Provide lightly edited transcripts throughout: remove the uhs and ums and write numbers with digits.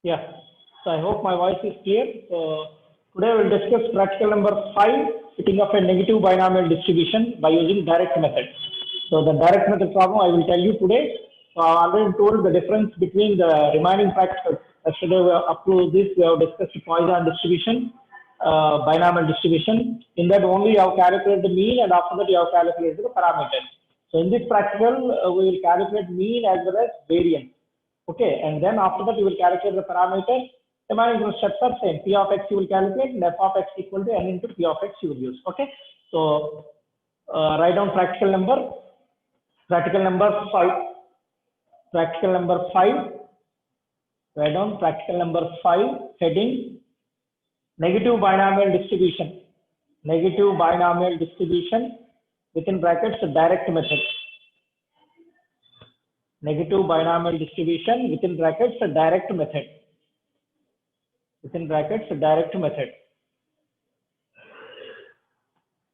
Yeah. So I hope my voice is clear. So today we will discuss practical number 5, fitting of a negative binomial distribution by using direct method. So the direct method problem I will tell you today. So I already told the difference between the remaining practicals. Yesterday up to this we have discussed Poisson distribution, binomial distribution. In that only you have calculated the mean, and after that you have calculated the parameters. So in this practical we will calculate mean as well as variance. Okay, and then after that you will calculate the parameter. The remaining steps are same. P of x you will calculate, and f of x equal to n into p of x you will use. Okay, so write down practical number 5. Practical number 5. Write down practical number 5. Heading: negative binomial distribution. Negative binomial distribution within brackets direct method. Negative binomial distribution within brackets direct method. Within brackets direct method.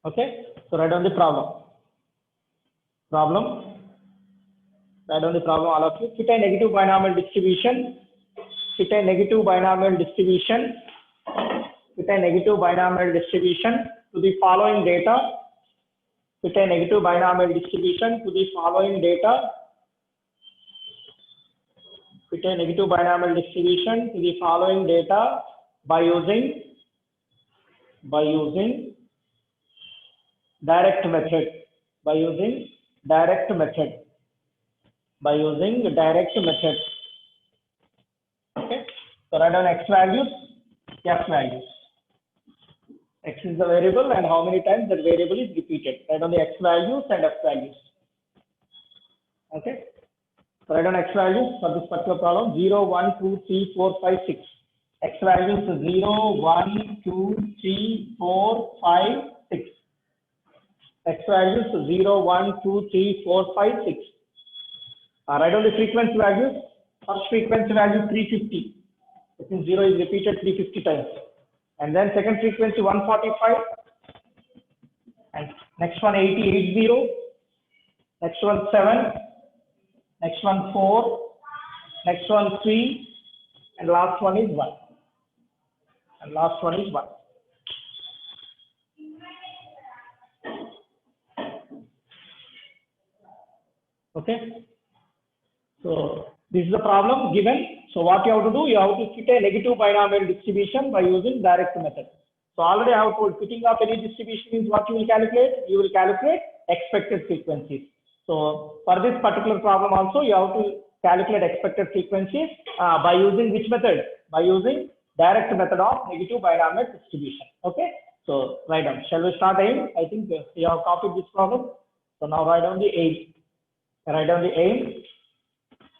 Okay, so write down the problem. Write down the problem, all of you. Fit a negative binomial distribution. Fit a negative binomial distribution. Fit a negative binomial distribution to the following data. Fit a negative binomial distribution to the following data. Fit a negative binomial distribution to the following data by using direct method. By using direct method. Okay. So write down x values, f values. X is the variable and how many times that variable is repeated. Write down the x values and f values. Okay. So write down x values for this particular problem: 0, 1, 2, 3, 4, 5, 6. X values 0, 1, 2, 3, 4, 5, 6. X values 0, 1, 2, 3, 4, 5, 6. Write down the frequency values. First frequency value 350. It means 0 is repeated 350 times. And then second frequency 145. And next one 80. Next one 7. Next one 4. Next one 3. And last one is 1. Okay. So this is the problem given. So what you have to do, you have to fit a negative binomial distribution by using direct method. So already I have told fitting of any distribution is what you will calculate. You will calculate expected frequencies. So for this particular problem also you have to calculate expected frequencies by using which method? By using direct method of negative binomial distribution. Okay. So write down. Shall we start aim? I think you have copied this problem. So now write down the aim.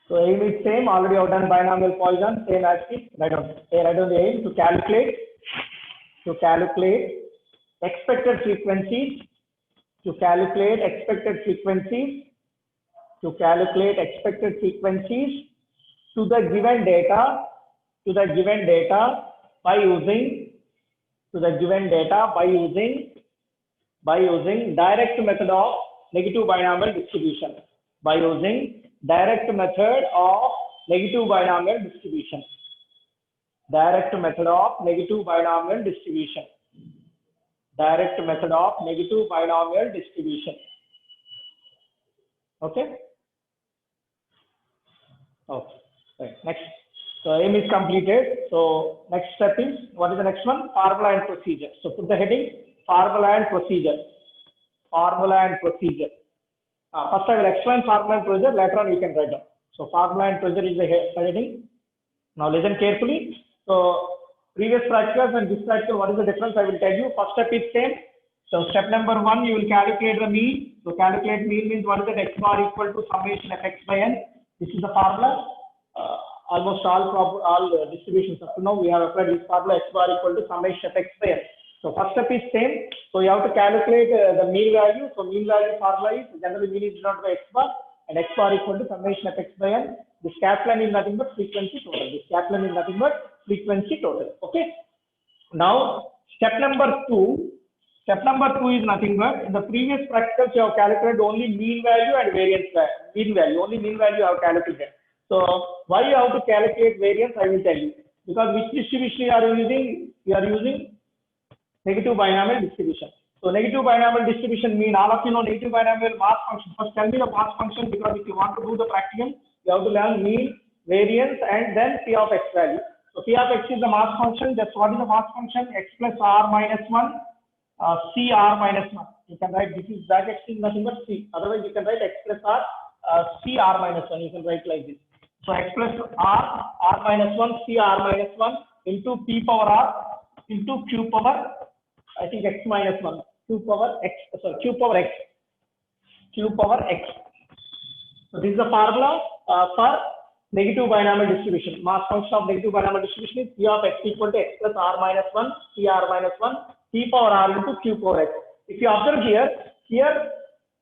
So aim is same, already I've done binomial Poisson, same as it. Write down the aim to calculate expected frequencies, to calculate expected frequencies to the given data by using direct method of negative binomial distribution. By using direct method of negative binomial distribution. Direct method of negative binomial distribution. Okay. Okay. Right. Next. So aim is completed. So next step is, what is the next one? Formula and procedure. So put the heading formula and procedure. First I will explain formula and procedure, later on you can write down. So formula and procedure is the heading. Now listen carefully. So previous practicals and this practical, what is the difference? I will tell you. First step is same. So step number 1, you will calculate the mean. So calculate mean means what is that? X bar equal to summation of x by n. This is the formula. Almost all distributions up to now we have applied this formula: x bar equal to summation of x by n. So first step is same. So you have to calculate the mean value. So mean value formula is generally mean is denoted by x bar, and x bar equal to summation of x by n. This Kaplan is nothing but frequency total. Okay. Now step number 2. Step number 2 is nothing but, in the previous practicals you have calculated only mean value and variance value. Only mean value you have calculated. So why you have to calculate variance, I will tell you. Because which distribution you are using? You are using negative binomial distribution. So negative binomial distribution mean all of you know negative binomial mass function. First tell me the mass function, because if you want to do the practical, you have to learn mean, variance, and then P of x value. So P of x is the mass function. Just what is the mass function? X plus r minus 1, C r minus 1. You can write this is bracket is nothing but C. Otherwise you can write x plus r, C r minus 1. You can write like this. So x plus r minus 1, C r minus 1 into P power r into Q power, I think x minus 1, Q power x, sorry, Q power x, Q power x. So this is the formula for negative binomial distribution. Mass function of negative binomial distribution is P of x equal to x plus r minus 1, C r minus 1, P power r into Q power x. If you observe here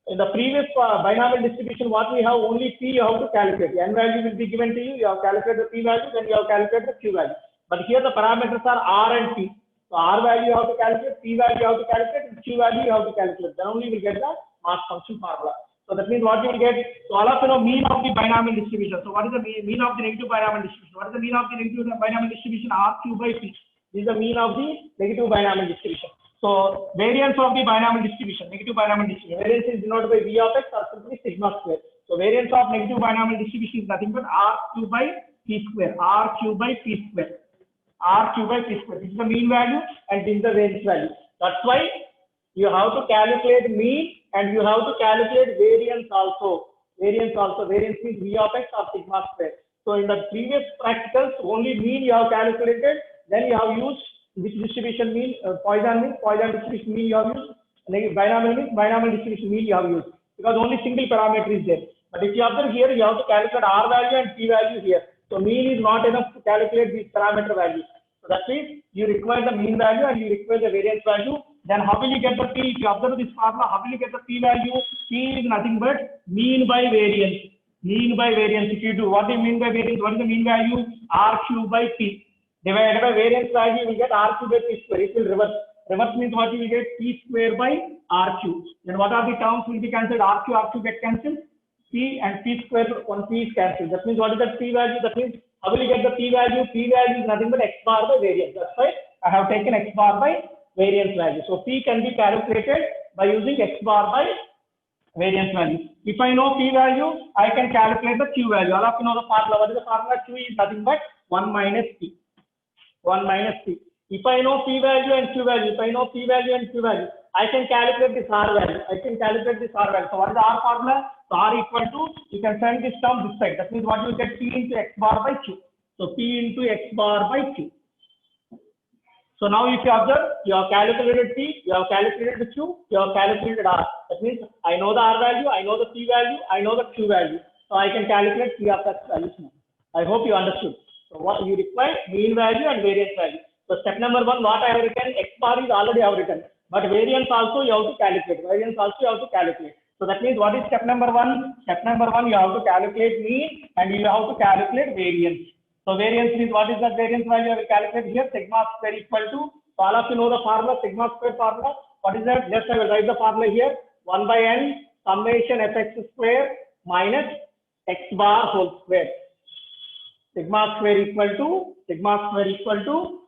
in the previous binomial distribution, what we have only P you have to calculate. N value will be given to you. You have calculated the P value, then you have calculated the Q value. But here the parameters are R and P. So R value you have to calculate, P value you have to calculate, and Q value you have to calculate. Then only you will get the mass function formula. So that means what you will get. So all of you know mean of the binomial distribution. So what is the mean of the negative binomial distribution? What is the mean of the negative binomial distribution? R Q by P. This is the mean of the negative binomial distribution. So variance of the binomial distribution, negative binomial distribution. Variance is denoted by V of x or simply sigma square. So variance of negative binomial distribution is nothing but R Q by P square. R Q by P square. R Q by P square. This is the mean value and this is the variance value. That's why you have to calculate mean and you have to calculate variance also. Variance means V of x or sigma square. So in the previous practicals, only mean you have calculated. Then you have used which distribution mean, Poisson distribution mean you have used, binomial distribution mean you have used, because only single parameter is there. But if you observe here, you have to calculate R value and P value here. So mean is not enough to calculate these parameter values. So that means you require the mean value and you require the variance value. Then how will you get the P? If you observe this formula, how will you get the P value? P is nothing but mean by variance. Mean by variance. If you do, what do you mean by variance? What is the mean value? RQ by P. Divided by variance value, you will get RQ by P square. It will reverse. Reverse means what you will get? P square by RQ. Then what are the terms will be cancelled? RQ get cancelled. P and P square, one P is cancelled. That means what is the P value? That means how will you get the P value? P value is nothing but x bar by variance. That's why I have taken x bar by variance value. So P can be calculated by using x bar by variance value. If I know P value, I can calculate the Q value. All of you know the formula. What is the formula? Q is nothing but 1 minus P. 1 minus P. If I know P value and Q value, I can calculate this R value. So what is the R formula? So R equal to, you can send this term this side. That means what you get? P into x bar by Q. So P into x bar by Q. So now if you observe, you have calculated P, you have calculated the Q, you have calculated R. That means I know the R value, I know the P value, I know the Q value. So I can calculate P of x values now. I hope you understood. So what you require? Mean value and variance value. So step number 1, what I have written, x bar is already I have written. But variance also you have to calculate. So that means what is step number 1? Step number 1, you have to calculate mean and you have to calculate variance. So variance means what is the variance value I will calculate here? Sigma square equal to, so all of you know the formula, sigma square formula. What is that? Just I will write the formula here. 1 by n summation fx square minus x bar whole square. Sigma square equal to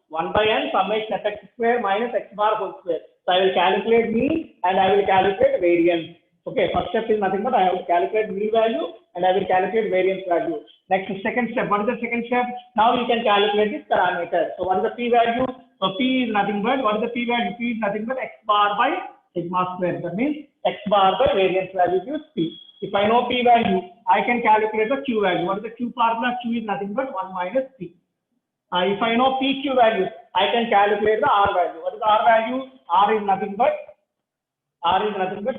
1 by n summation fx square minus x bar whole square. So I will calculate mean and I will calculate variance. Okay, first step is nothing but I have to calculate mean value and I will calculate variance value. Next, second step. What is the second step? Now you can calculate this parameter. So what is the P value? So P is nothing but, what is the P value? P is nothing but x bar by sigma square. That means x bar by variance value gives P. If I know P value, I can calculate the Q value. What is the Q formula? Q is nothing but 1 minus P. If I know PQ value, I can calculate the R value. What is the R value? R is nothing but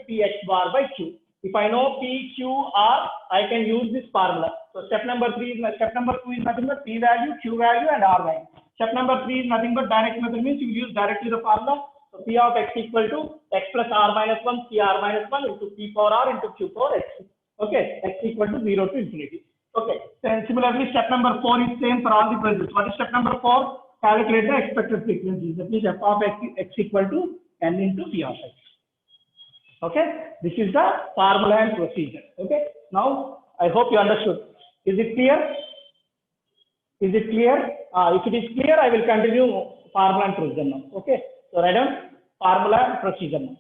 Px bar by Q. If I know PQR, I can use this formula. So step number 2 is nothing but P value, Q value, and R value. Step number 3 is nothing but direct method, means you use directly the formula. So P of x equal to x plus R minus 1, CR minus 1 into P power R into Q power x. Okay, x equal to 0 to infinity. Okay, then similarly step number 4 is same for all the places. What is step number 4? Calculate the expected frequencies. That means f of x equal to n into P of x. Okay, this is the formula and procedure. Okay, now I hope you understood. Is it clear? Is it clear? If it is clear, I will continue formula and procedure now. Okay. So write down formula and procedure now.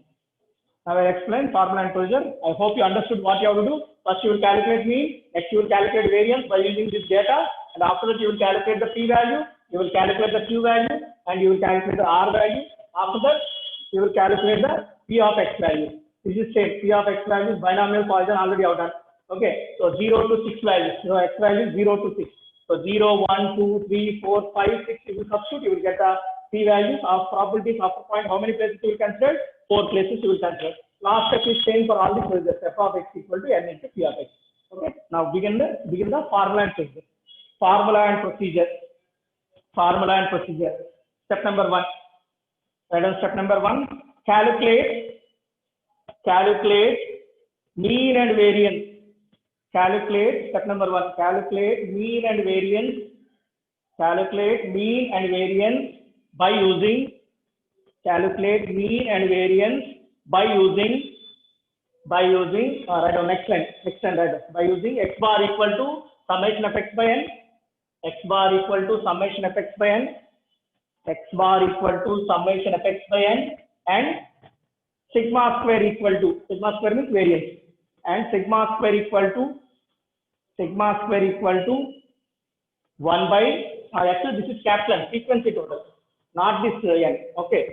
Now I will explain formula and procedure. I hope you understood what you have to do. First you will calculate mean, next you will calculate variance by using this data, and after that you will calculate the p value, you will calculate the q value, and you will calculate the r value. After that you will calculate the p of x value. This is same, p of x value, binomial Poisson already out done. Okay, so 0 to 6 values. So x value 0 to 6. So 0, 1, 2, 3, 4, 5, 6. If you substitute, you will get the p values of probabilities after point. How many places you will consider? 4 places you will consider. Last step is same for all the procedures. F of x equal to n into p of x. Okay. Now begin the formula and procedure. Formula and procedure. Formula and procedure. Step number 1. Write down step number 1. Calculate mean and variance. Calculate step number 1. Calculate mean and variance. Calculate mean and variance by using. Calculate mean and variance by using. Write down next line. Write down by using x bar equal to summation of x by n. X bar equal to summation of x by n. X bar equal to summation of x by n, and sigma square equal to, sigma square means variance, and sigma square equal to 1 by, actually this is capital N, frequency total, not this n. Okay.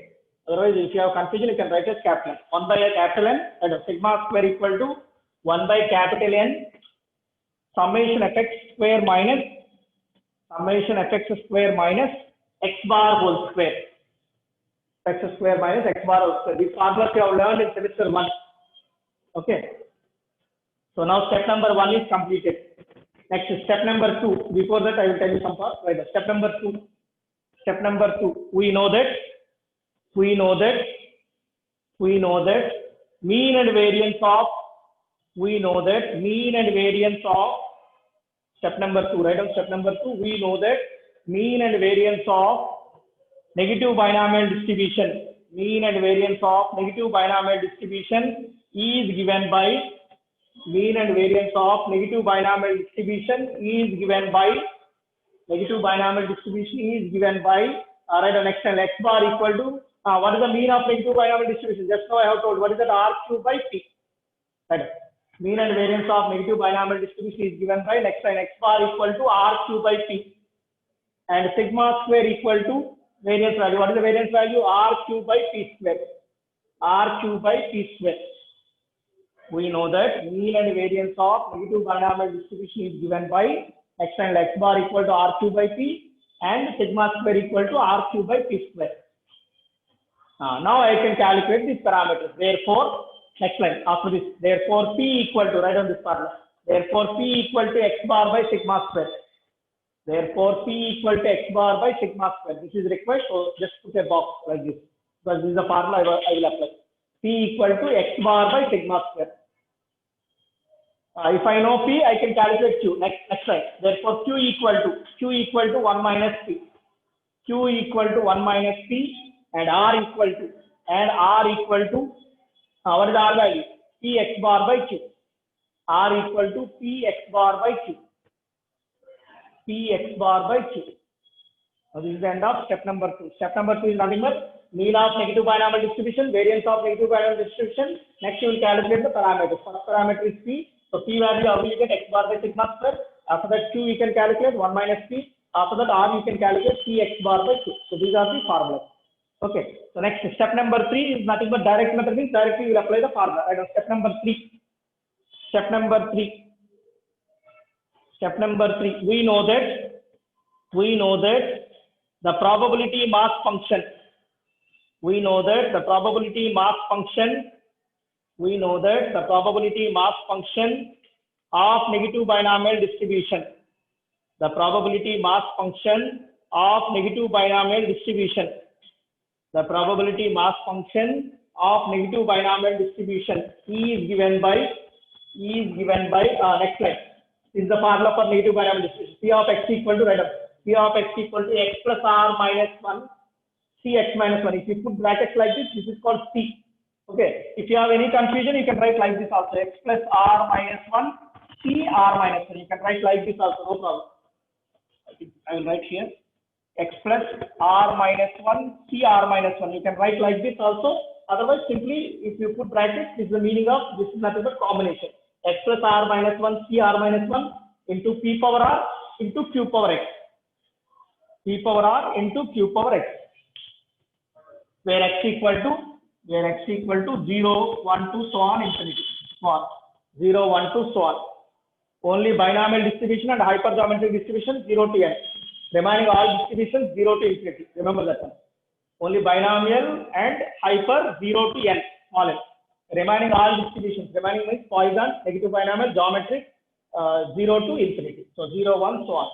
Otherwise, if you have confusion, you can write as capital N. 1 by a capital N, and sigma square equal to 1 by capital N, summation of x square minus x bar whole square. X square minus x bar whole square. These formulas you have learned in semester 1. Okay. So now step number 1 is completed. Next step number 2. Before that, I will tell you some parts. Right. Step number 2. Step number 2. We know that mean and variance of. Step number 2. Right on step number 2. We know that mean and variance of negative binomial distribution. Mean and variance of negative binomial distribution is given by. Mean and variance of negative binomial distribution is given by. Negative binomial distribution is given by. Right on next line, x bar equal to. What is the mean of negative binomial distribution? Just now I have told. What is that? R cube by p. Right. Mean and variance of negative binomial distribution is given by next line, x bar equal to r cube by p, and sigma square equal to variance value. What is the variance value? R cube by p square. R cube by p square. We know that mean and variance of negative binomial distribution is given by next line, x bar equal to r cube by p, and sigma square equal to r cube by p square. Now I can calculate these parameters. Therefore, next line after this, therefore p equal to, write down this formula. Therefore p equal to x bar by sigma square. Therefore p equal to x bar by sigma square. This is required, so just put a box like this, because this is the formula I will apply. P equal to x bar by sigma square. If I know p, I can calculate q. Next line. Therefore q equal to 1 minus p. Q equal to 1 minus p, and r equal to what is the r value? P x bar by q. R equal to p x bar by q. P x bar by q. Now this is the end of step number 2. Step number 2 is nothing but mean of negative binomial distribution, variance of negative binomial distribution. Next you will calculate the parameters. First parameter is p. So p value, how will you get? X bar by sigma square. After that q you can calculate 1 minus p. After that r you can calculate p x bar by q. So these are the formulas. Okay. So next step number 3 is nothing but direct method, means directly you will apply the formula. Right? Step number 3. Step number 3. We know that the probability mass function. We know that the probability mass function of negative binomial distribution. The probability mass function of negative binomial distribution. The probability mass function of negative binomial distribution is given by next slide. This is the formula for negative binomial distribution. P of x equal to, write up, P of x equal to x plus r minus 1, c x minus 1. If you put brackets like this is called c. Okay. If you have any confusion, you can write like this also, x plus r minus 1, C R minus 1. You can write like this also, no problem. I will write here x plus R minus 1, C R minus 1. You can write like this also. Otherwise, simply if you put brackets, this is the meaning of this is nothing but combination. X plus R minus 1, C R minus 1 into P power R into Q power X. P power R into Q power X. Where x equal to 0, 1, 2, so on, infinity. So on. 0, 1, 2, so on. Only binomial distribution and hypergeometric distribution 0 to n. Remaining all distributions 0 to infinity. Remember that one. Only binomial and hyper 0 to n. Small n. Remaining all distributions. Remaining means Poisson, negative binomial, geometric 0 to infinity. So 0, 1, so on.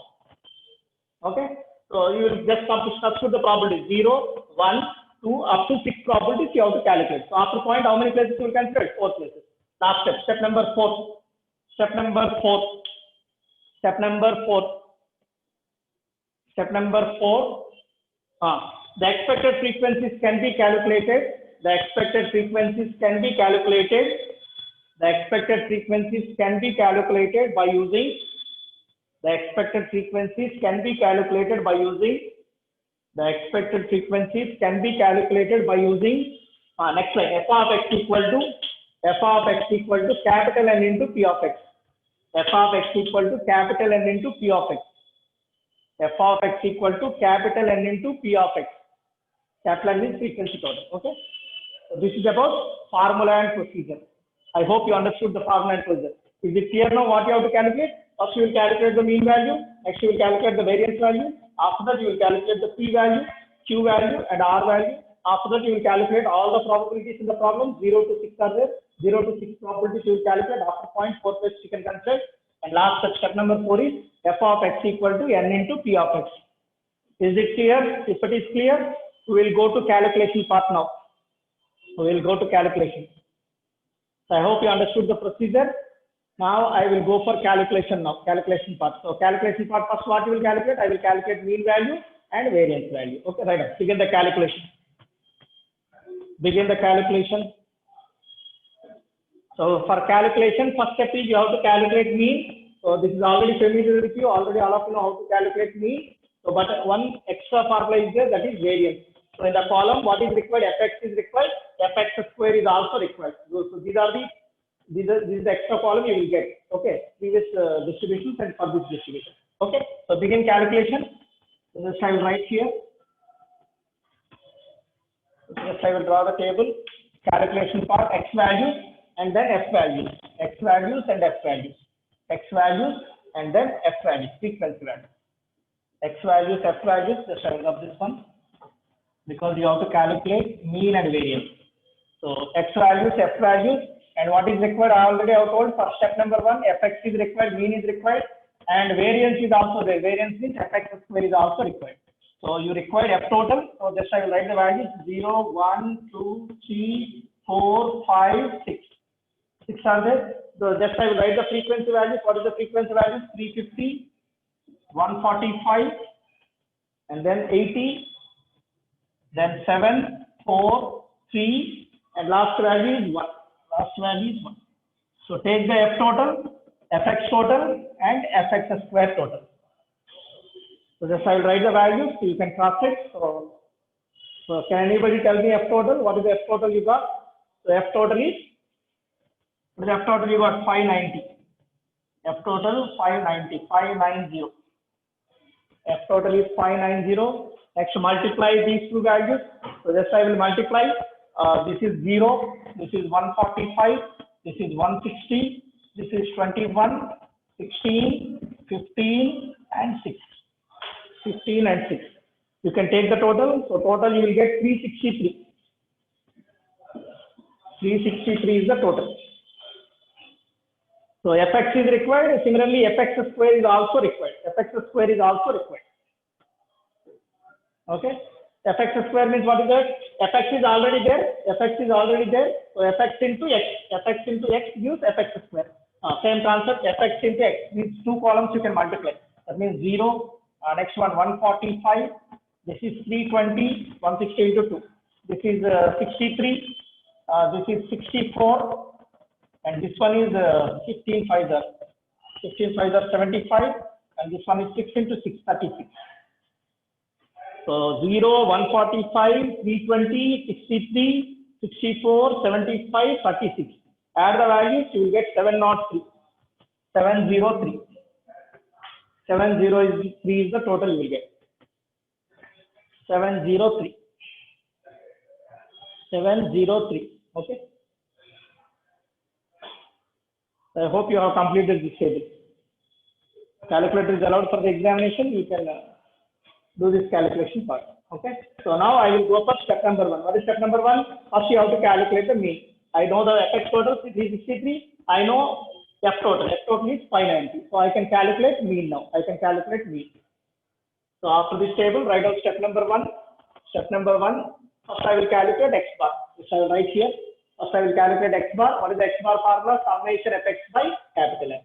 Okay. So you will just substitute the probability 0, 1, 2 up to 6 probabilities you have to calculate. So after point, how many places you will consider? 4 places. Last step. Step number 4. Step number 4. Step number 4. Step number 4. The expected frequencies can be calculated. The expected frequencies can be calculated. The expected frequencies can be calculated by using. The expected frequencies can be calculated by using. The expected frequencies can be calculated by using. Next line. F of x equal to capital N into P of x. F of x equal to capital N into P of x. F of x equal to capital N into P of x. Capital N is frequency total. Okay. So this is about formula and procedure. I hope you understood the formula and procedure. Is it clear now what you have to calculate? First you will calculate the mean value. Next you will calculate the variance value. After that you will calculate the P value, Q value and R value. After that you will calculate all the probabilities in the problem. 0 to 6 are there. 0 to 6 probabilities you will calculate. After point 4 plus you can consider. And last step number 4 is f of x equal to n into p of x. Is it clear? If it is clear, we will go to calculation part now. We will go to calculation. So I hope you understood the procedure. Now I will go for calculation now. Calculation part. So calculation part, first what you will calculate? I will calculate mean value and variance value. Okay, right up. Begin the calculation. Begin the calculation. So for calculation, first step is you have to calculate mean. So this is already familiar with you. Already all of you know how to calculate mean. So but one extra formula is there, that is variance. So in the column, what is required? Fx is required. Fx square is also required. So these are the this is the extra column you will get. Okay, previous distributions and for this distribution. Okay, so begin calculation. So just I will write here. Just I will draw the table. Calculation part, x values and then f values. X values and f values. X values and then f values. Frequency values. X values, f values. Just I will rub this one because you have to calculate mean and variance. So x values, f values. And what is required? I already have told for step number 1, fx is required, mean is required, and variance is also there. Variance means fx square is also required. So you require f total. So just I will write the values 0, 1, 2, 3, 4, 5, 6. 6 are there. So just I will write the frequency values. What is the frequency value? 350, 145, and then 80, then 7, 4, 3, and last value is 1. Last value is 1. So take the f total, fx total, and fx square total. So just I will write the values so you can cross it. So can anybody tell me f total? What is the f total you got? So f total is, what is f total you got? 590. F total 590, 590. F total is 590. Next multiply these two values. So just I will multiply. This is 0, this is 145, this is 160, this is 21, 16, 15, and 6. 15 and 6. You can take the total. So total you will get 363. 363 is the total. So fx is required. Similarly, fx square is also required. Fx square is also required. Okay. Fx square means what is that? Fx is already there. Fx is already there. So fx into x. Fx into x gives fx square. Same concept. Fx into x. These two columns you can multiply. That means 0. Next one 145. This is 320. 160 into 2. This is 63. This is 64. And this one is 15 5. 15 5 are 75, and this one is 6 into 6, 36. So 0, 145, 320, 63, 64, 75, 36. Add the values, you will get 703. 703. 703 is the total you will get. 703. 703. Okay. I hope you have completed this table. Calculator is allowed for the examination. You can do this calculation part. Okay. So now I will go for step number 1. What is step number 1? First you have to calculate the mean. I know the FX total is 363. I know F total. F total is 590. So I can calculate mean now. I can calculate mean. So after this table, write down step number 1. Step number 1. First I will calculate X bar. Which I will write here. First I will calculate X bar. What is the X bar formula? Summation Fx by capital N.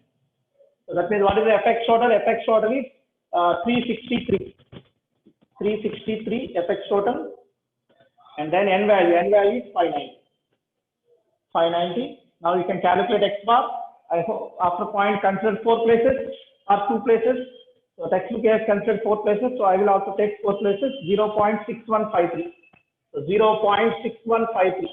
So that means what is the Fx total? Fx total is 363. 363 Fx total. And then N value. N value is 590. 590. Now you can calculate X bar. I hope after point consider 4 places or 2 places. So textbook has considered 4 places. So I will also take 4 places. 0.6153. So 0.6153.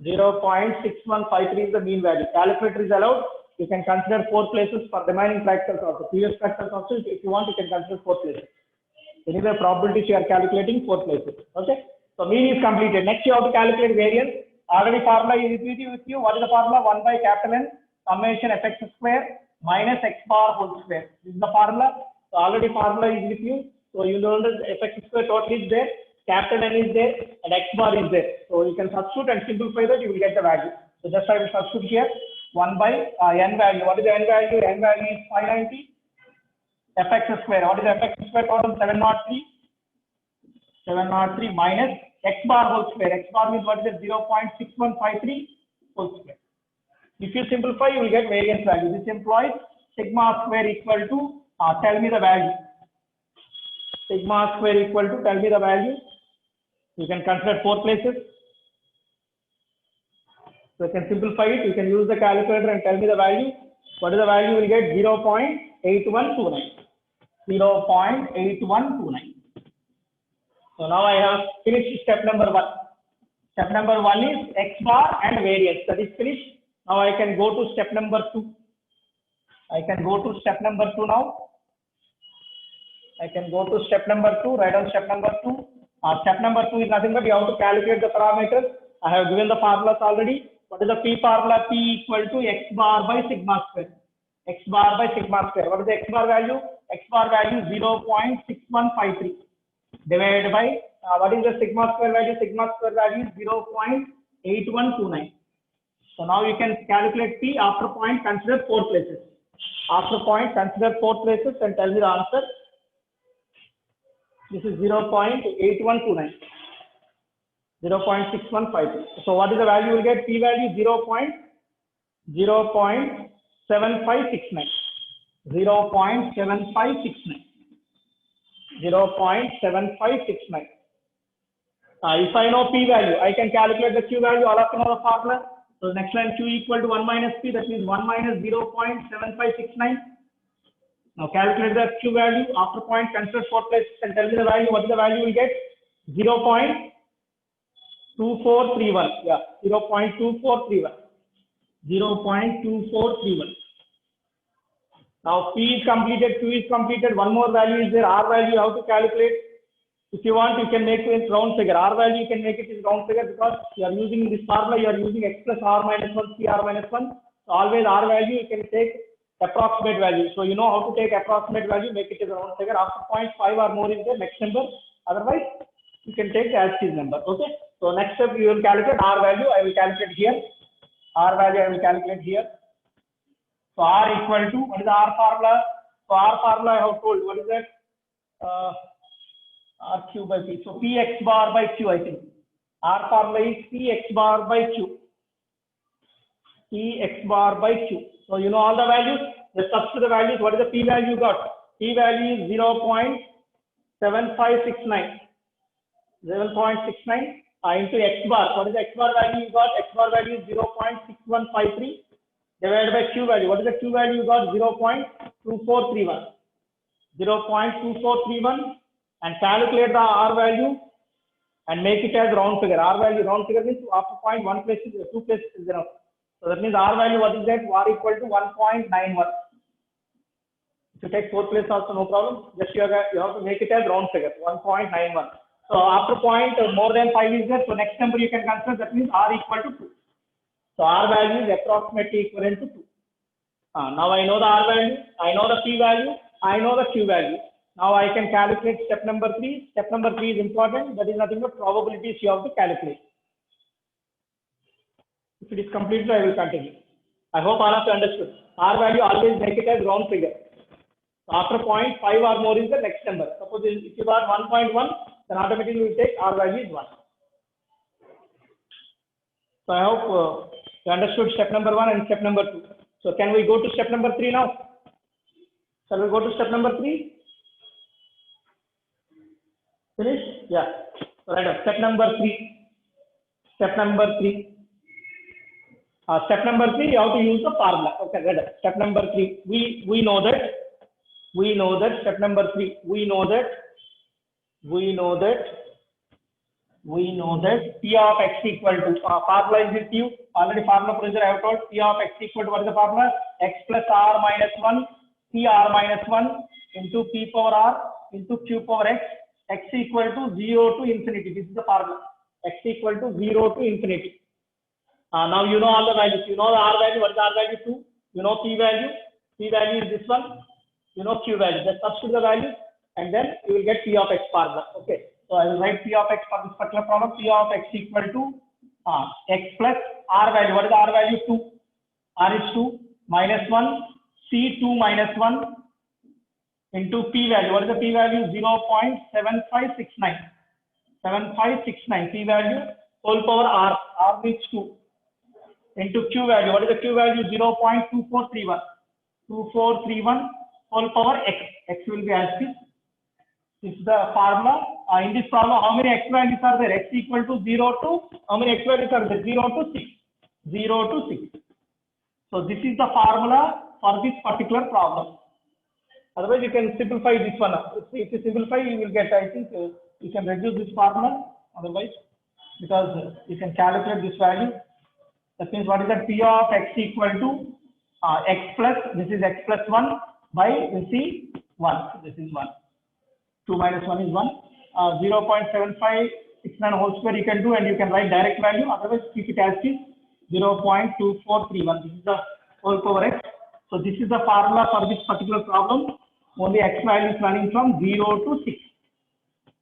0.6153 is the mean value. Calculator is allowed. You can consider 4 places for remaining practicals also. Previous practicals also, if you want, you can consider 4 places. Anyway, probabilities you are calculating 4 places. Okay. So mean is completed. Next, you have to calculate variance. Already formula is with you. What is the formula? 1 by capital N summation Fx square minus X bar whole square. This is the formula. So already formula is with you. So you know that Fx square total is there. Capital N is there and X bar is there. So you can substitute and simplify that, you will get the value. So just I will substitute here 1 by N value. What is the N value? N value is 590. Fx square. What is the Fx square total? 703. 703 minus X bar whole square. X bar means what is it? 0.6153 whole square. If you simplify, you will get variance value. This implies sigma square equal to, tell me the value. Sigma square equal to, tell me the value. You can consider 4 places. So you can simplify it. You can use the calculator and tell me the value. What is the value? You will get 0.8129. 0.8129. So now I have finished step number 1. Step number 1 is X bar and variance. That is finished. Now I can go to step number 2. I can go to step number 2 now. I can go to step number 2. Write down step number 2. Step number 2 is nothing but you have to calculate the parameters. I have given the formulas already. What is the P formula? P equal to X bar by sigma square. X bar by sigma square. What is the X bar value? X bar value 0.6153 divided by what is the sigma square value? Sigma square value is 0.8129. So now you can calculate P. After point, consider 4 places. After point, consider 4 places and tell me the answer. This is 0.8129. 0.6153. So what is the value? You will get P value 0.7569. 0.7569. 0.7569. If I know P value, I can calculate the Q value. All of you know the formula. So next line Q equal to 1 minus P. That means 1 minus 0.7569. Now calculate the Q value. After point, consider 4 places and tell me the value. What is the value? You will get 0.2431. Yeah, 0.2431. 0.2431. Now P is completed, Q is completed. One more value is there. R value you have to calculate. If you want, you can make it in round figure. R value you can make it in round figure because you are using this formula. You are using X plus R minus 1, C R minus 1. So always R value you can take approximate value. So you know how to take approximate value, make it in round figure. After 0.5 or more is the next number. Otherwise, you can take as is number. Okay. So next step you will calculate R value. I will calculate here. R value I will calculate here. So R equal to, what is the R formula? So R formula I have told, what is that? R Q by P. So P X bar by Q, I think. R formula is P X bar by Q. P X bar by Q. So you know all the values. Just substitute the values. What is the P value you got? P value is 0.7569. 0.69 into X bar. What is the X bar value you got? X bar value is 0.6153. divided by Q value. What is the Q value? You got 0.2431. 0.2431 and calculate the R value and make it as round figure. R value round figure means after point 1 place is 2 place is enough. So that means R value, what is that? R equal to 1.91. If you take 4th place also, no problem. Just you have to make it as round figure, 1.91. So after point more than 5 is there. So next number you can consider, that means R equal to 2. So R value is approximately equivalent to 2. Now I know the R value, I know the P value, I know the Q value. Now I can calculate step number 3. Step number 3 is important. That is nothing but probabilities you have to calculate. If it is completed, I will continue. I hope all of you understood. R value always make it as round figure. So after 0.5 or more is the next number. Suppose if you got 1.1, then automatically we will take R value is 1. So I hope you understood step number 1 and step number 2. So can we go to step number 3 now? Shall we go to step number 3? Finish? Yeah. So right. Step number 3. Step number 3. Step number 3, you have to use the formula. Okay, right. Step number 3. We know that. Step number 3. We know that P of x equal to formula is with you. Already formula procedure I have told. P of x equal to what is the formula? X plus r minus 1 P r minus 1 into P power r into Q power x. X equal to 0 to infinity. This is the formula. X equal to 0 to infinity. Now you know all the values. You know the R value. What is R value? 2. You know P value. P value is this one. You know Q value. Just substitute the value and then you will get P of x formula. Okay. So I will write P of x for this particular problem. P of x equal to x plus R value. What is the R value? 2. R is 2 minus 1 C2 minus 1 into P value. What is the P value? 0.7569. 7569 P value whole power R. R means 2 into Q value. What is the Q value? 0.2431. 2431 whole power x. X will be as this. This is the formula. In this problem, how many x values are there? X equal to 0 to, how many x values are there? 0 to 6. 0 to 6. So this is the formula for this particular problem. Otherwise, you can simplify this one. If you simplify, you will get, I think, you can reduce this formula. Otherwise, because you can calculate this value. That means what is that? P of x equal to x plus, this is x plus 1 by, you see, 1. This is 1. 2 minus 1 is 1. 0.7569 whole square you can do, and you can write direct value. Otherwise, keep it as is 0.2431. This is the whole power x. So this is the formula for this particular problem. Only x value is running from 0 to 6.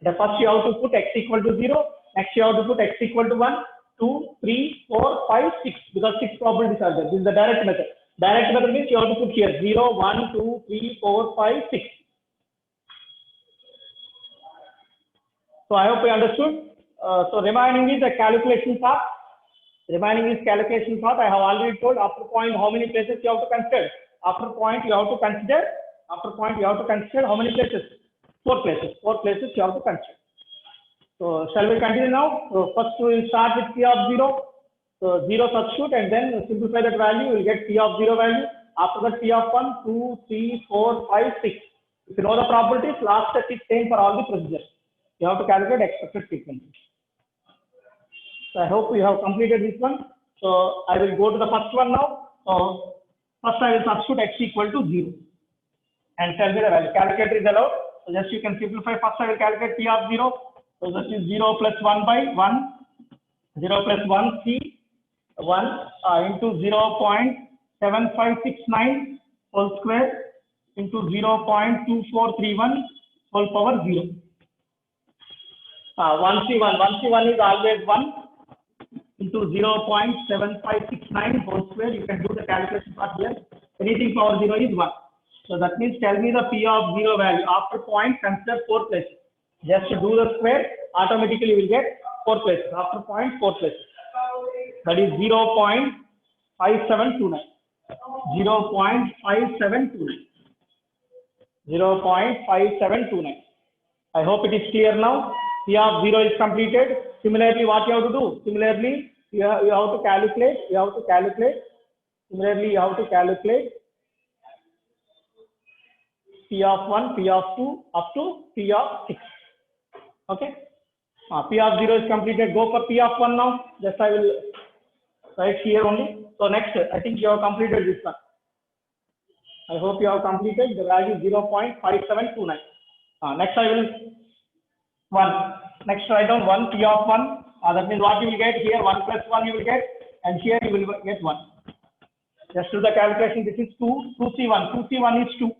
The first you have to put x equal to 0. Next you have to put x equal to 1, 2, 3, 4, 5, 6. Because 6 probabilities are there. This is the direct method. Direct method means you have to put here 0, 1, 2, 3, 4, 5, 6. So I hope you understood. So remaining is the calculation part. I have already told after point how many places you have to consider. After point you have to consider how many places? 4 places. 4 places you have to consider. So shall we continue now? So first we will start with P of 0. So 0 substitute and then simplify that value. You will get P of 0 value. After that P of 1, 2, 3, 4, 5, 6. If you know the probabilities, last step is same for all the procedures. You have to calculate expected frequency. So I hope you have completed this one. So I will go to the first one now. So first I will substitute x equal to 0 and tell me the value. Calculator is allowed. So just you can simplify. First I will calculate P of 0. So that is 0 plus 1 by 1. 0 plus 1 C 1 into 0.7569 whole square into 0.2431 whole power 0. 1C1 is always 1 into 0.7569 whole square. You can do the calculation part here. Anything power 0 is 1. So that means tell me the P of 0 value. After point, consider 4 places. Just to do the square, automatically you will get 4 places. After point, 4 places. That is 0.5729. 0.5729. 0.5729. I hope it is clear now. P of 0 is completed. Similarly, what you have to do? Similarly, you have to calculate Similarly, you have to calculate P of 1, P of 2 up to P of 6. Okay. P of 0 is completed. Go for P of 1 now. Just I will write here only. So next, I think you have completed this one. I hope you have completed the value 0.5729. Next I will 1. Next write down 1 P of 1. That means what you will get here 1 plus 1 you will get, and here you will get 1. Just do the calculation. This is 2. 2C1. 2C1 is 2.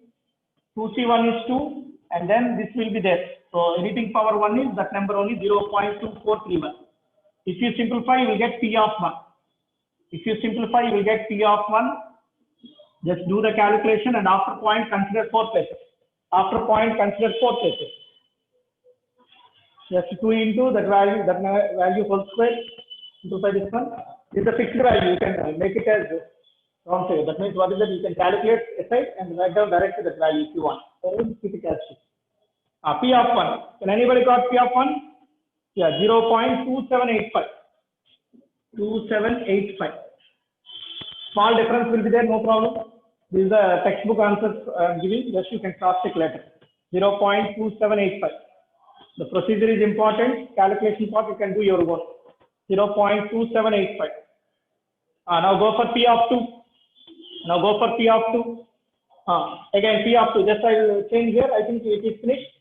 2C1 is 2, and then this will be there. So anything power 1 is that number only 0.2431. If you simplify, you will get P of 1. If you simplify, you will get P of 1. Just do the calculation, and after point consider 4 places. After point consider 4 places. Just 2 into that value whole square into this one. This is a fixed value. You can make it as round figure. That means what is that? You can calculate aside and write down directly that value if you want. So keep it as P of 1. Can anybody got P of 1? Yeah, 0.2785. 2785. Small difference will be there, no problem. This is the textbook answers giving. Just you can cross check later. 0.2785. The procedure is important. Calculation part you can do your own. 0.2785. Now go for P of 2. Now go for P of 2. Again P of 2. Just I will change here. I think it is finished.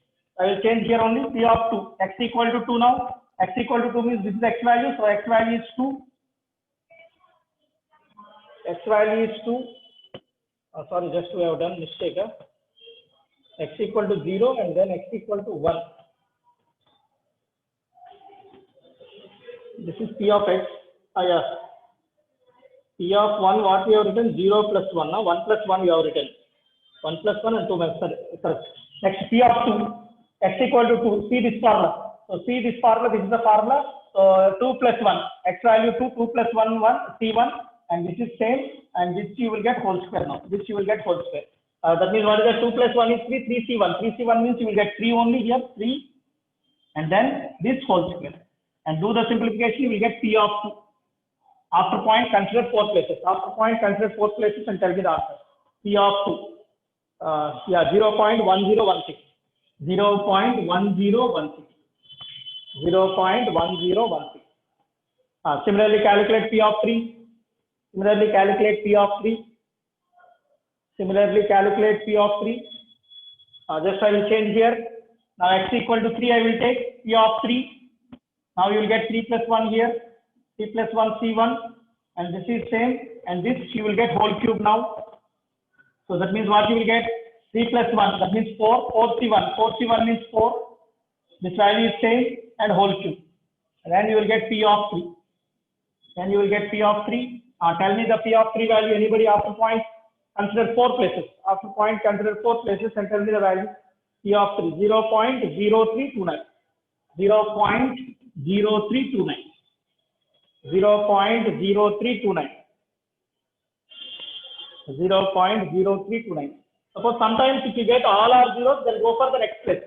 I will change here only P of 2. X equal to 2 now. X equal to 2 means this is X value. So X value is 2. X value is 2. Sorry, just we have done mistake. X equal to 0 and then X equal to 1. This is P of X. Yeah. P of 1, what we have written? 0 plus 1. Now 1 plus 1 we have written. 1 plus 1 and 2 correct. Next, P of 2. X equal to 2. See this formula. So see this formula. This is the formula. So 2 plus 1. X value 2. 2 plus 1, 1. C1. And this is same. And this you will get whole square now. This you will get whole square. That means what is that? 2 plus 1 is 3. 3C1. 3C1 means you will get 3 only here. 3. And then this whole square. And do the simplification. You will get P of 2. After point, consider 4 places. After point, consider 4 places and tell me the answer. P of 2. Yeah, 0.1016. 0.1016. 0.1016. Similarly, calculate P of 3. Similarly, calculate P of 3. Similarly, calculate P of 3. Just I will change here. Now X equal to 3, I will take P of 3. Now you will get 3 plus 1 here. 3 plus 1 C1, and this is same, and this you will get whole cube now. So that means what you will get? 3 plus 1, that means 4, 4C1. 4C1 means 4. This value is same and whole cube. And then you will get P of 3. Then you will get P of 3. Tell me the P of 3 value. Anybody after point? Consider 4 places. After point, consider 4 places and tell me the value. P of 3, 0.0329. 0.0329. 0.0329. 0.0329. Suppose sometimes if you get all are zeros, then go for the next place.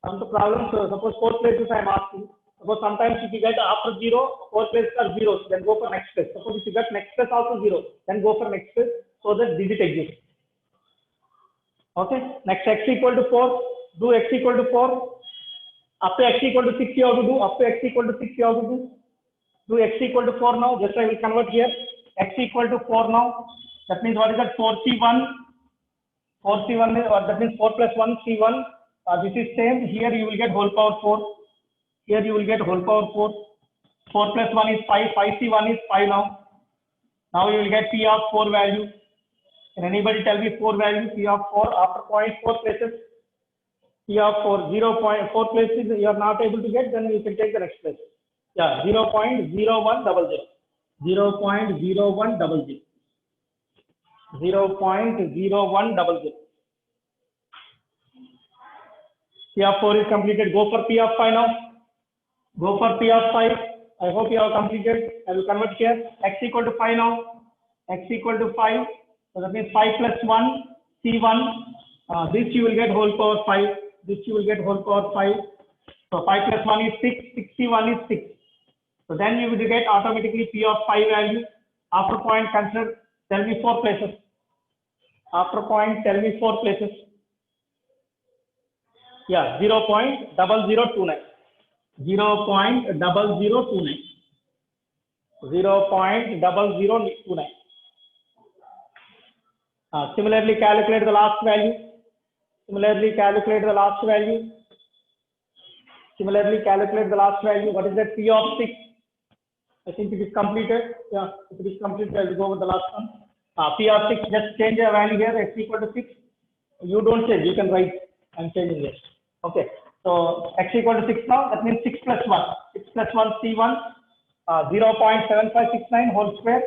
Some the problems, suppose 4 places I am asking. Suppose sometimes if you get after 0, 4 places are zeros, then go for next place. Suppose if you get next place also 0, then go for next place so that digit exists. Okay. Next, X equal to 4. Do X equal to 4. Up to X equal to 6 you have to do. Up to X equal to 6 you have to do. Do X equal to 4 now. Just I will convert here. X equal to 4 now. That means what is that? 4C1. 4C1 is, or that means 4 plus 1 C1. This is same. Here you will get whole power 4. Here you will get whole power 4. 4 plus 1 is 5. 5C1 is 5 now. Now you will get P of 4 value. Can anybody tell me 4 value? P of 4 after point 4 places. P of 4, 0.4 places you are not able to get, then you can take the next place. Yeah, 0.0100. 0.0100. 0.0100. P of 4 is completed. Go for P of 5 now. Go for P of 5. I hope you have completed. I will convert here. X equal to 5 now. X equal to 5. So that means 5 plus 1, C1. This you will get whole power 5. This you will get whole power 5. So 5 plus 1 is 6. 61 is 6. So then you will get automatically P of 5 value. After point, consider Tell me 4 places. After point, tell me 4 places. Yeah, 0.0029. 0.0029. 0.0029. Similarly, calculate the last value. Similarly, calculate the last value. Similarly, calculate the last value. What is that? P of 6. I think it is completed. Yeah, if it is completed, I will go with the last one. P of 6, just change the value here, x equal to 6. You don't change, you can write. I'm changing this. Okay, so x equal to 6 now, that means 6 plus 1. 6 plus 1, C1, 0.7569 whole square.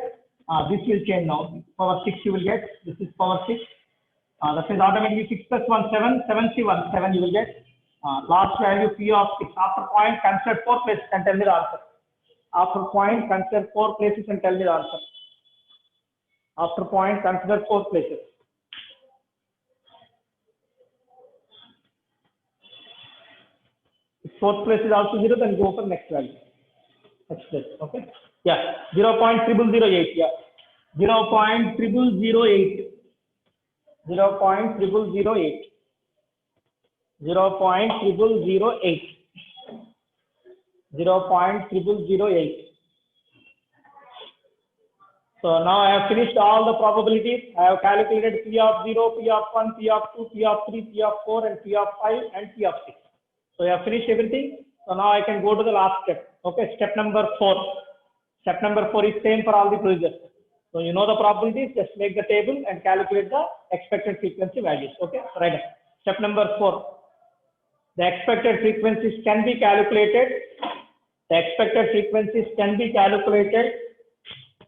This will change now. Power 6 you will get. This is power 6. That means automatically 6 plus 1, 7, 7C1, 7 you will get. Last value P of 6. After point, consider 4 places and tell me the answer. After point, consider 4 places and tell me the answer. After point, consider 4 places. If 4th place is also 0, then go for next value. Next place, okay? Yeah, 0.0008, yeah. 0.0008. 0.0008. 0.0008. 0.0008. So now I have finished all the probabilities. I have calculated P of 0, P of 1, P of 2, P of 3, P of 4, and P of 5, and P of 6. So I have finished everything. So now I can go to the last step. Okay, step number 4. Step number 4 is same for all the procedures. So you know the probabilities, just make the table and calculate the expected frequency values. Okay, right. Step number 4. The expected frequencies can be calculated. The expected frequencies can be calculated.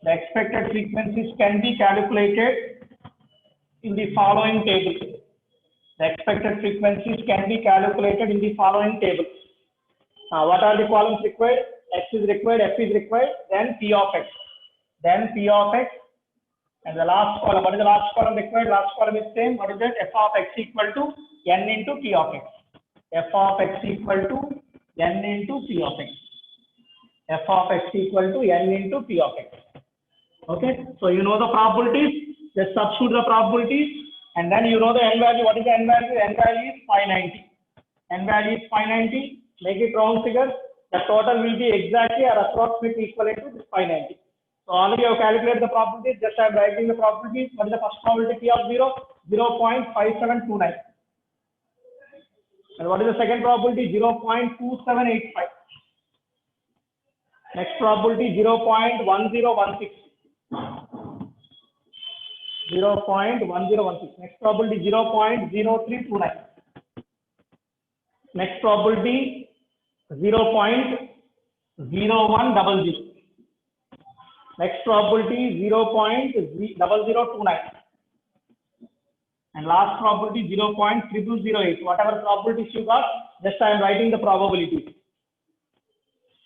The expected frequencies can be calculated in the following table. The expected frequencies can be calculated in the following table. What are the columns required? X is required, F is required, then P of X. Then P of X. And the last column, what is the last column required? Last column is same. What is that? F of X equal to N into P of X. F of X equal to N into P of X. F of X equal to N into P of X. Okay, so you know the probabilities, just substitute the probabilities, and then you know the N value. What is the N value? N value is 590. N value is 590. Make it round figure. The total will be exactly or approximately equivalent to this 590. So already I have calculated the probabilities. Just I am writing the probabilities. What is the first probability P of 0? 0.5729. And what is the second probability? 0.2785. Next probability 0.1016. 0.1016. Next probability 0.0329. Next probability 0.0100. Next probability 0.0029. And last probability 0.0008. Whatever probabilities you got, just I am writing the probabilities.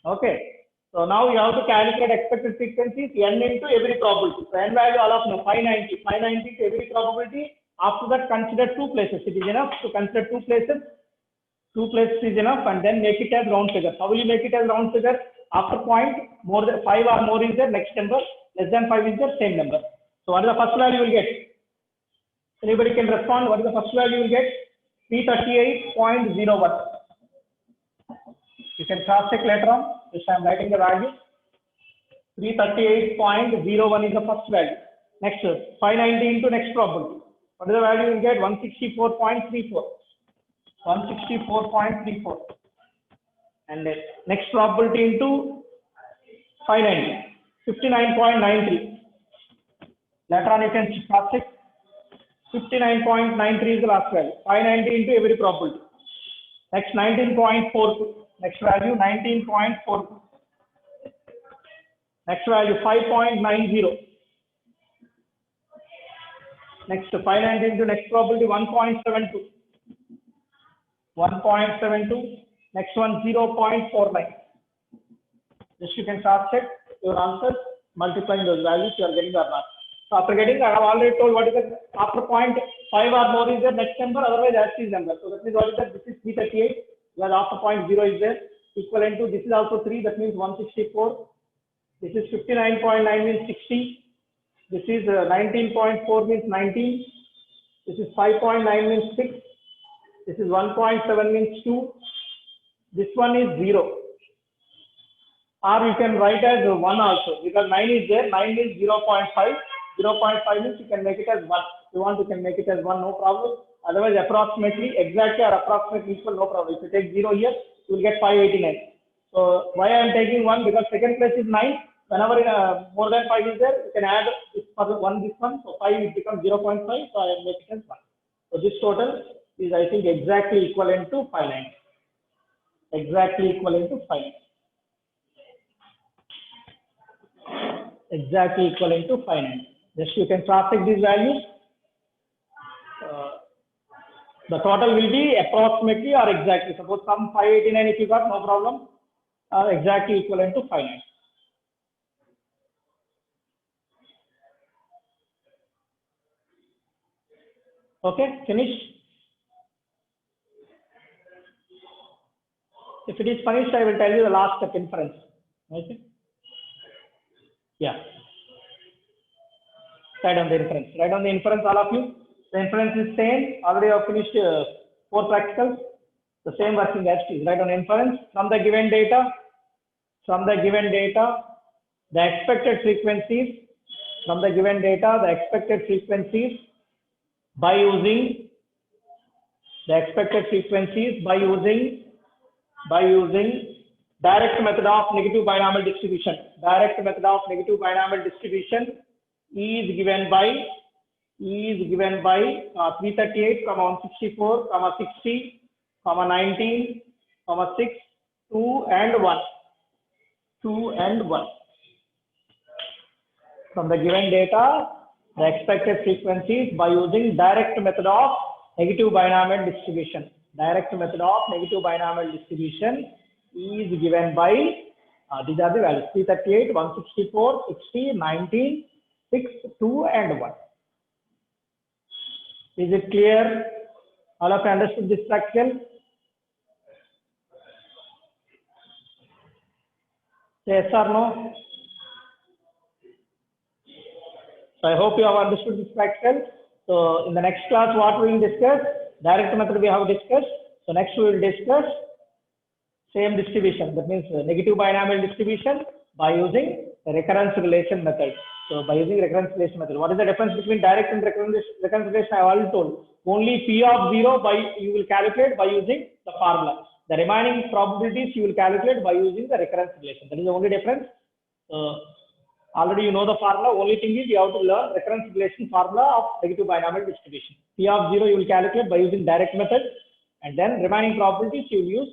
Okay. So now you have to calculate expected frequencies N into every probability. So N value all of now 590. 590 to every probability. After that, consider 2 places. It is enough to consider 2 places. 2 places is enough, and then make it as round figure. How will you make it as round figure? After point, more than 5 or more is there, next number. Less than 5 is there, same number. So what is the first value you will get? Anybody can respond. What is the first value you will get? 338.01. You can cross check later on. Yes, I am writing the value. 338.01 is the first value. Next, 590 into next probability. What is the value you will get? 164.34. 164.34. And then next probability into 590. 59.93. Later on you can cross check. 59.93 is the last value. 590 into every probability. Next 19.42. Next value 19.42. Next value 5.90. Next 590 into next probability 1.72. 1.72. Next one 0.49. Just you can cross check your answers, multiplying those values you are getting or not. So after getting, I have already told what is the after point 5 or more is the next number, otherwise as is number. So that means what is that? This is 338. Where after point 0 is there, equivalent to this is also 3, that means 164. This is 59.9 means 60. This is 19.4 means 19. This is 5.9 means 6. This is 1.7 means 2. This one is 0. Or you can write as 1 also, because 9 is there. 9 is 0.5. 0.5 means you can make it as 1. If you want, you can make it as 1, no problem. Otherwise, approximately, exactly or approximately equal, no problem. If you take 0 here, you will get 589. So why I am taking 1? Because second place is 9. Whenever more than 5 is there, you can add this for the 1, this one. So 5 it becomes 0.5. So I am making it as 1. So this total is, I think, exactly equivalent to 590. Exactly equivalent to 590. Exactly equivalent to 590. Just you can cross check these values. The total will be approximately or exactly. Suppose some 589 if you got, no problem. Exactly equivalent to 590. Okay, finish. If it is finished, I will tell you the last step, inference. Okay. Yeah. Write down the inference. Write down the inference, all of you. The inference is same. Already I have finished 4 practicals. The same working as it is. Write down inference from the given data. From the given data, the expected frequencies. From the given data, the expected frequencies by using the expected frequencies by using direct method of negative binomial distribution. Direct method of negative binomial distribution is given by 338, 164, 60, 19, 6, 2 and 1. 2 and 1. From the given data, the expected frequencies by using direct method of negative binomial distribution. Direct method of negative binomial distribution is given by, these are the values, 338, 164, 60, 19, 6, 2 and 1. Is it clear? All of you understood this practical? Yes or no? So I hope you have understood this practical. So in the next class, what we will discuss? Direct method we have discussed. So next we will discuss same distribution. That means negative binomial distribution by using the recurrence relation method. So by using recurrence relation method, what is the difference between direct and recurrence relation? I have already told. Only P of 0 you will calculate by using the formula. The remaining probabilities you will calculate by using the recurrence relation. That is the only difference. Already you know the formula. Only thing is you have to learn recurrence relation formula of negative binomial distribution. P of 0 you will calculate by using direct method, and then remaining probabilities you will use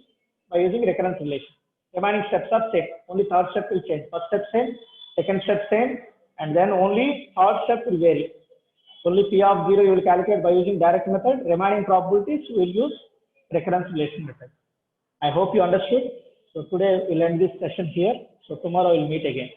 by using recurrence relation. Remaining steps are same. Only third step will change. First step same, second step same, and then only third step will vary. Only P of 0 you will calculate by using direct method. Remaining probabilities you will use recurrence relation method. I hope you understood. So today we'll end this session here. So tomorrow we'll meet again.